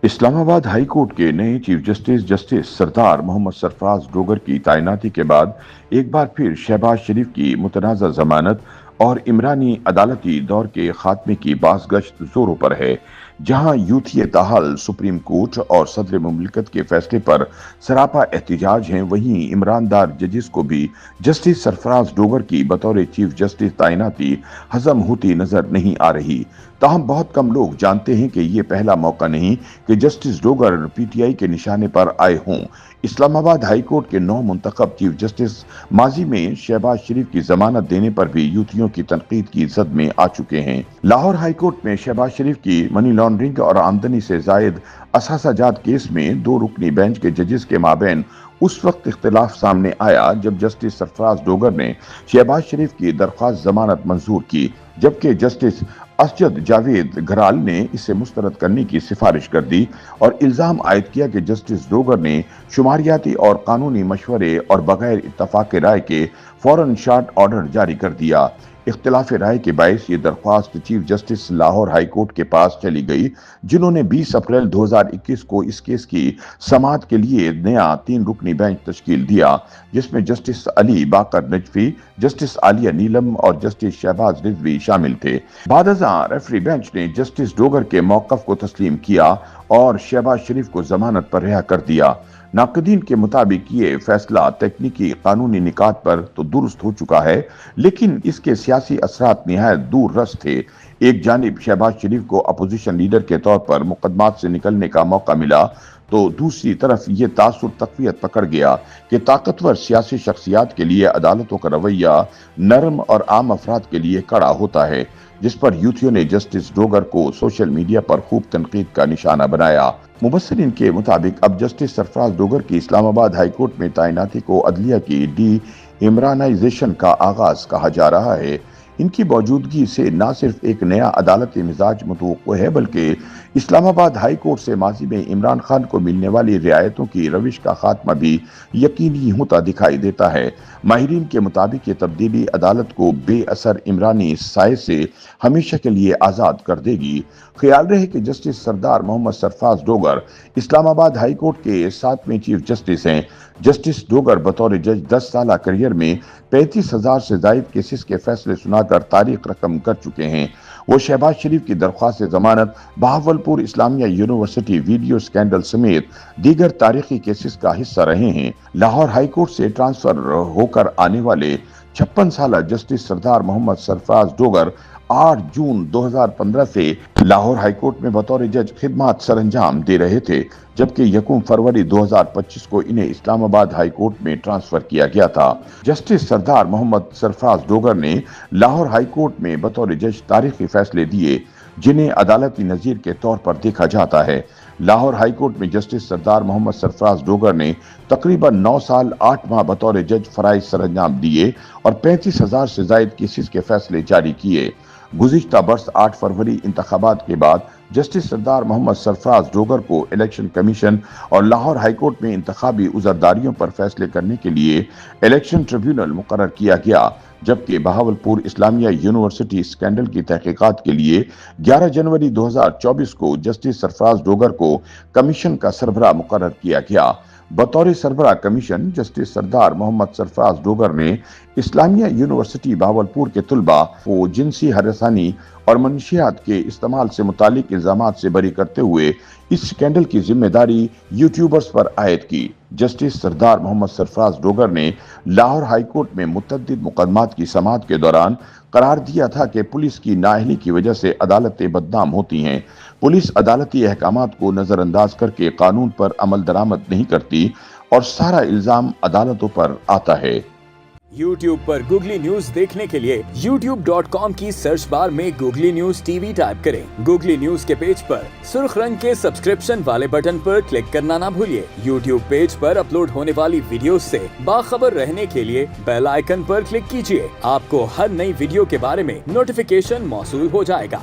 اسلام آباد high court کے نئے چیف جسٹس جسٹس سردار محمد سرفراز ڈوگر کی تعیناتی کے بعد ایک بار پھر شہباز شریف کی متنازع ضمانت اور عمرانی عدالتی دور کے خاتمے کی باز گشت زوروں پر ہے۔ جہاں یوتھی تاحال سپریم کورٹ اور صدر مملکت کے فیصلے پر سراپا احتجاج ہیں، وہیں عمران دار ججز کو بھی جسٹس سرفراز ڈوگر کی بطور چیف جسٹس تعیناتی ہضم ہوتی نظر نہیں آ رہی۔ تاہم بہت کم لوگ جانتے ہیں کہ یہ پہلا موقع نہیں کہ justice Dogar P T I کے نشانے پر آئے ہوں۔ اسلام آباد ہائی کورٹ کے 9 منتخب چیف جسٹس ماضی میں شہباز شریف کی ضمانت دینے پر بھی یوتھیوں کی تنقید کی زد میں آ چکے ہیں۔ لاہور ہائی کورٹ میں شہباز شریف کی منی لانڈرنگ اور آمدنی سے زائد اثاثہ جات کیس میں 2 رکنی بینچ کے ججز کے مابین اس وقت اختلاف سامنے آیا جب جسٹس سرفراز ڈوگر نے شہباز شریف کی درخواست ضمانت منظور کی، جبکہ جسٹس اسجد جاوید گھرال نے اسے مسترد کرنے کی سفارش کر دی اور الزام عائد کیا کہ جسٹس ڈوگر نے شماریاتی اور قانونی مشورے اور بغیر اتفاق رائے کے فوراً شارٹ آرڈر جاری کر دیا۔ اختلاف رائے کے باعث یہ درخواست chief justice Lahore high court کے پاس چلی گئی، جنہوں نے 20 اپریل 2021 کو اس کیس کی سماعت کے لیے نیا 3 رکنی بینچ تشکیل دیا، جس میں جسٹس علی باقر نجفی، جسٹس عالیہ نیلم اور جسٹس شہباز رضوی شامل تھے۔ بعد ازاں ریفری بینچ نے جسٹس ڈوگر کے موقف کو تسلیم کیا اور شہباز شریف کو ضمانت پر رہا کر دیا۔ ناقدین کے مطابق یہ فیصلہ تکنیکی قانونی نکات پر تو درست ہو چکا ہے، لیکن اس کے سیاسی اثرات نہایت دور رس تھے۔ ایک جانب شہباز شریف کو اپوزیشن لیڈر کے طور پر مقدمات سے نکلنے کا موقع ملا، تو دوسری طرف یہ تاثر تقویت پکڑ گیا کہ طاقتور سیاسی شخصیات کے لیے عدالتوں کا رویہ نرم اور عام افراد کے لیے کڑا ہوتا ہے، جس پر یوتھیوں نے جسٹس ڈوگر کو سوشل میڈیا پر خوب تنقید کا نشانہ بنایا۔ مبصرین کے مطابق اب جسٹس سرفراز ڈوگر کی اسلام آباد ہائی کورٹ میں تعیناتی کو عدلیہ کی ڈی عمرانائزیشن کا آغاز کہا جا رہا ہے۔ ان کی موجودگی سے نہ صرف ایک نیا عدالتی مزاج متوقع ہے، بلکہ اسلام آباد ہائی کورٹ سے ماضی میں عمران خان کو ملنے والی رعایتوں کی روش کا خاتمہ بھی یقینی ہوتا دکھائی دیتا ہے۔ ماہرین کے مطابق یہ تبدیلی عدالت کو بے اثر عمرانی سائے سے ہمیشہ کے لیے آزاد کر دے گی۔ خیال رہے کہ جسٹس سردار محمد سرفراز ڈوگر اسلام آباد ہائی کورٹ کے 7ویں چیف جسٹس ہیں۔ جسٹس ڈوگر بطور جج 10 سالہ کریئر میں 35,000 سے زائد کیسز کے فیصلے سنا کر تاریخ رقم کر چکے ہیں۔ وہ شہباز شریف کی درخواست ضمانت، بہاولپور اسلامیہ یونیورسٹی ویڈیو سکینڈل سمیت دیگر تاریخی کیسز کا حصہ رہے ہیں۔ لاہور ہائی کورٹ سے ٹرانسفر ہو کر آنے والے 56 سالہ جسٹس سردار محمد سرفراز ڈوگر 8 جون 2015 سے لاہور ہائی کورٹ میں بطور جج خدمات سر انجام دے رہے تھے، جبکہ 1 فروری 2025 کو انہیں اسلام آباد ہائی کورٹ میں ٹرانسفر کیا گیا تھا۔ جسٹس سردار محمد سرفراز ڈوگر نے لاہور ہائی کورٹ میں بطور جج تاریخی فیصلے دیے، جنہیں عدالتی نظیر کے طور پر دیکھا جاتا ہے۔ لاہور ہائی کورٹ میں جسٹس سردار محمد سرفراز ڈوگر نے تقریباً 9 سال 8 ماہ بطور جج فرائض سر انجام دیے اور 35,000 سے زائد کیسز کے فیصلے جاری کیے۔ گزشتہ برس 8 فروری انتخابات کے بعد جسٹس سردار محمد سرفراز ڈوگر کو الیکشن کمیشن اور لاہور ہائی کورٹ میں انتخابی عذرداریوں پر فیصلے کرنے کے لیے الیکشن ٹریبیونل مقرر کیا گیا، جبکہ بہاولپور اسلامیہ یونیورسٹی سکینڈل کی تحقیقات کے لیے 11 جنوری 2024 کو جسٹس سرفراز ڈوگر کو کمیشن کا سربراہ مقرر کیا گیا۔ بطور سربراہ کمیشن جسٹس سردار محمد سرفراز ڈوگر نے اسلامیہ یونیورسٹی بہاولپور کے طلباء کو جنسی ہراسانی اور منشیات کے استعمال سے متعلق الزامات سے بری کرتے ہوئے اس سکینڈل کی ذمہ داری یوٹیوبرز پر عائد کی۔ جسٹس سردار محمد سرفراز ڈوگر نے لاہور ہائی کورٹ میں متعدد مقدمات کی سماعت کے دوران قرار دیا تھا کہ پولیس کی نااہلی کی وجہ سے عدالتیں بدنام ہوتی ہیں۔ پولیس عدالتی احکامات کو نظر انداز کر کے قانون پر عمل درآمد نہیں کرتی اور سارا الزام عدالتوں پر آتا ہے۔ یوٹیوب پر گوگلی نیوز دیکھنے کے لیے youtube.com کی سرچ بار میں googly news T V type کریں۔ گوگلی نیوز کے پیج پر سرخ رنگ کے سبسکرپشن والے بٹن پر کلک کرنا نہ بھولیے۔ یوٹیوب پیج پر اپلوڈ ہونے والی ویڈیوز سے باخبر رہنے کے لیے بیل آئیکن پر کلک کیجیے۔ آپ کو ہر نئی ویڈیو کے بارے میں نوٹیفیکیشن موصول ہو جائے گا۔